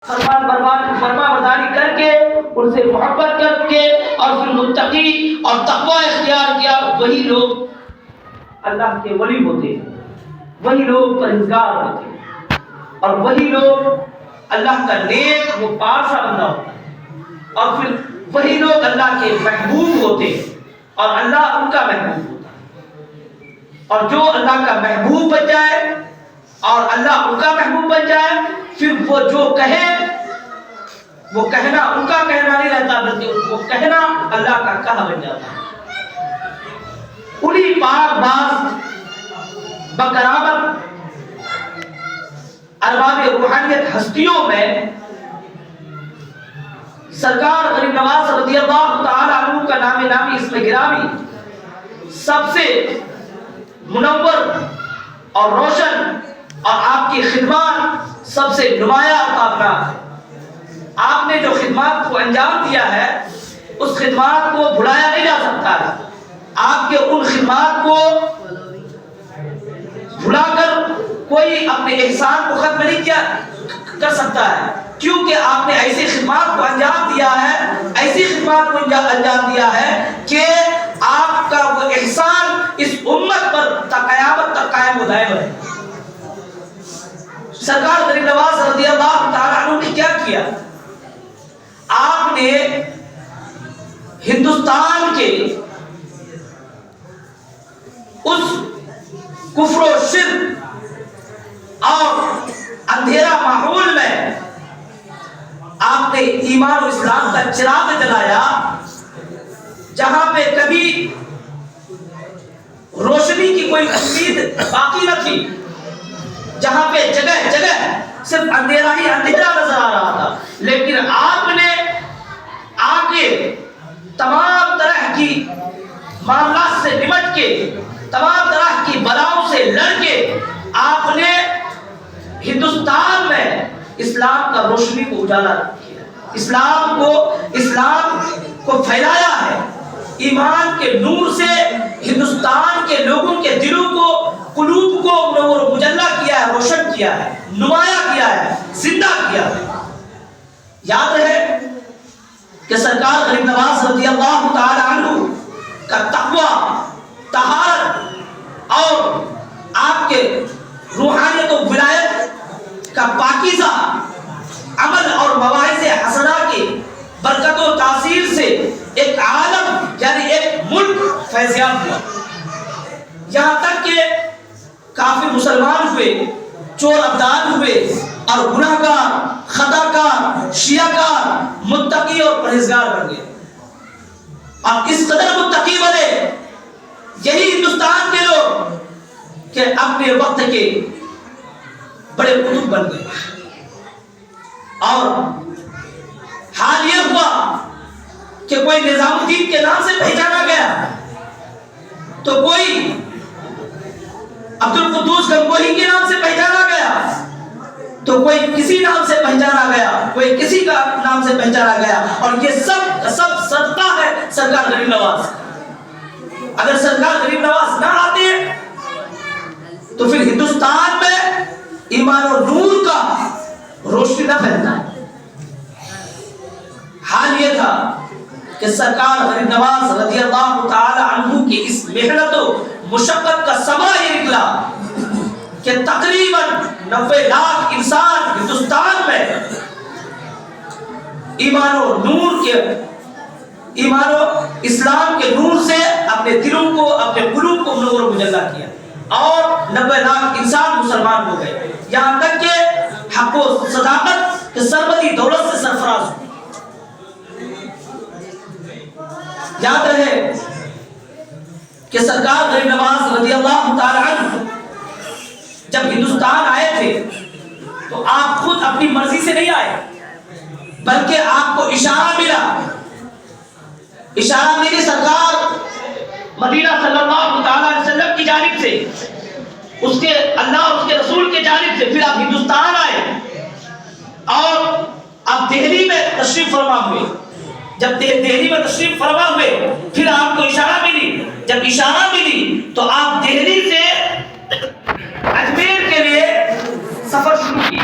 فرما برداری کر کے ان سے محبت کر کے اور پھر متقی اور تقوی اختیار کیا، وہی لوگ اللہ کے ولی ہوتے ہیں، وہی لوگ پرہیزگار ہوتے ہیں، اور وہی لوگ اللہ کا نیک و پارسا بندہ ہوتا ہے، اور پھر وہی لوگ اللہ کے محبوب ہوتے ہیں اور اللہ ان کا محبوب ہوتا ہے۔ اور جو اللہ کا محبوب بن جائے اور اللہ ان کا محبوب بن جائے، پھر وہ جو کہے وہ کہنا ان کا کہنا نہیں رہتا، بلکہ وہ کہنا اللہ کا کہا بن جاتا ہے۔ انہی پاک باز بکرامت ارباب روحانیت ہستیوں میں سرکار غریب نواز رضی اللہ تعالی عنہ کا نام نامی اسم گرامی سب سے منور اور روشن، اور آپ کی خدمات سب سے نمایاں اور تابناک ہے۔ آپ نے جو خدمات کو انجام دیا ہے اس خدمات کو بھلایا نہیں جا سکتا ہے۔ آپ کے ان خدمات کو بھلا کر کوئی اپنے احسان کو ختم نہیں کیا کر سکتا ہے، کیونکہ آپ نے ایسی خدمات کو انجام دیا ہے، ایسی خدمات کو انجام دیا ہے کہ آپ کا وہ احسان اس امت پر تا قیامت تک قائم و دائم ہے۔ سرکار غریب نواز رضی اللہ تعالی عنہ نے کیا کیا؟ آپ نے ہندوستان کے اس کفر و شرک اور اندھیرا ماحول میں آپ نے ایمان و اسلام کا چراغ جلایا، جہاں پہ کبھی روشنی کی کوئی امید باقی نہ تھی، جہاں پہ جگہ جگہ صرف اندھیرا ہی اندھیرا نظر آ رہا تھا، لیکن آپ نے آگے تمام طرح کی معاملات سے نمٹ کے، تمام طرح کی بلاؤں سے لڑ کے آپ نے ہندوستان میں اسلام کا روشنی کو اجالا کیا، اسلام کو پھیلایا ہے، ایمان کے نور سے ہندوستان کے لوگوں کے دلوں کو، قلوب کو منور و مجلہ کیا ہے، روشن کیا ہے، نمایاں کیا ہے، زندہ کیا ہے۔ یاد رہے کہ سرکار غریب نواز رضی اللہ تعالی عنہ کا تقوی، طہارت اور آپ کے روحانیت و ولایت کا پاکیزہ عمل اور مواعظ حسنہ کی برکت و تاثیر سے ایک عالم یعنی ایک ملک فیضیاب ہوا، یہاں تک کہ کافر مسلمان ہوئے، چور ابدال ہوئے، اور گناہگار، خطاکار، شیعہ کار متقی اور پرہیزگار بن گئے، اور اس قدر متقی بنے یہی ہندوستان کے لوگ کہ اپنے وقت کے بڑے قطب بن گئے۔ اور حال یہ ہوا کہ کوئی نظام الدین کے نام سے پہچانا گیا، تو کوئی عبد القدوس گنگوہی کے نام سے پہچانا گیا، تو کوئی کسی نام سے پہچانا گیا، کوئی کسی کا نام سے پہچانا گیا، اور یہ سب صدقہ ہے سرکار غریب نواز۔ اگر سرکار غریب نواز نہ آتے تو پھر ہندوستان میں ایمان و نور کا روشنی نہ پھیلتا ہے۔ حال یہ تھا کہ سرکار غریب نواز رضی اللہ تعالی عنہ کی اس محنت و مشقت کا ثمرہ یہ نکلا کہ تقریباً 90 لاکھ انسان ہندوستان میں ایمان و اسلام کے نور سے اپنے دلوں کو، اپنے قلوب کو منور و مجلہ کیا، اور 90 لاکھ انسان مسلمان ہو گئے، یہاں تک کہ حق و صداقت کے سربتی دولت سے سرفراز ہوئے۔ یاد رہے کہ سرکار غریب نواز رضی اللہ تعالی عنہ جب ہندوستان آئے تھے تو آپ خود اپنی مرضی سے نہیں آئے، بلکہ آپ کو اشارہ ملی سرکار مدینہ صلی اللہ تعالی علیہ وسلم کی جانب سے، اس کے اللہ اور اس کے رسول کے جانب سے، پھر آپ ہندوستان آئے اور آپ دہلی میں تشریف فرما ہوئے۔ جب دہلی میں تشریف فرما ہوئے پھر آپ کو اشارہ ملی، جب اشارہ ملی تو آپ دہلی سے اجمیر کے لیے سفر شروع کیے۔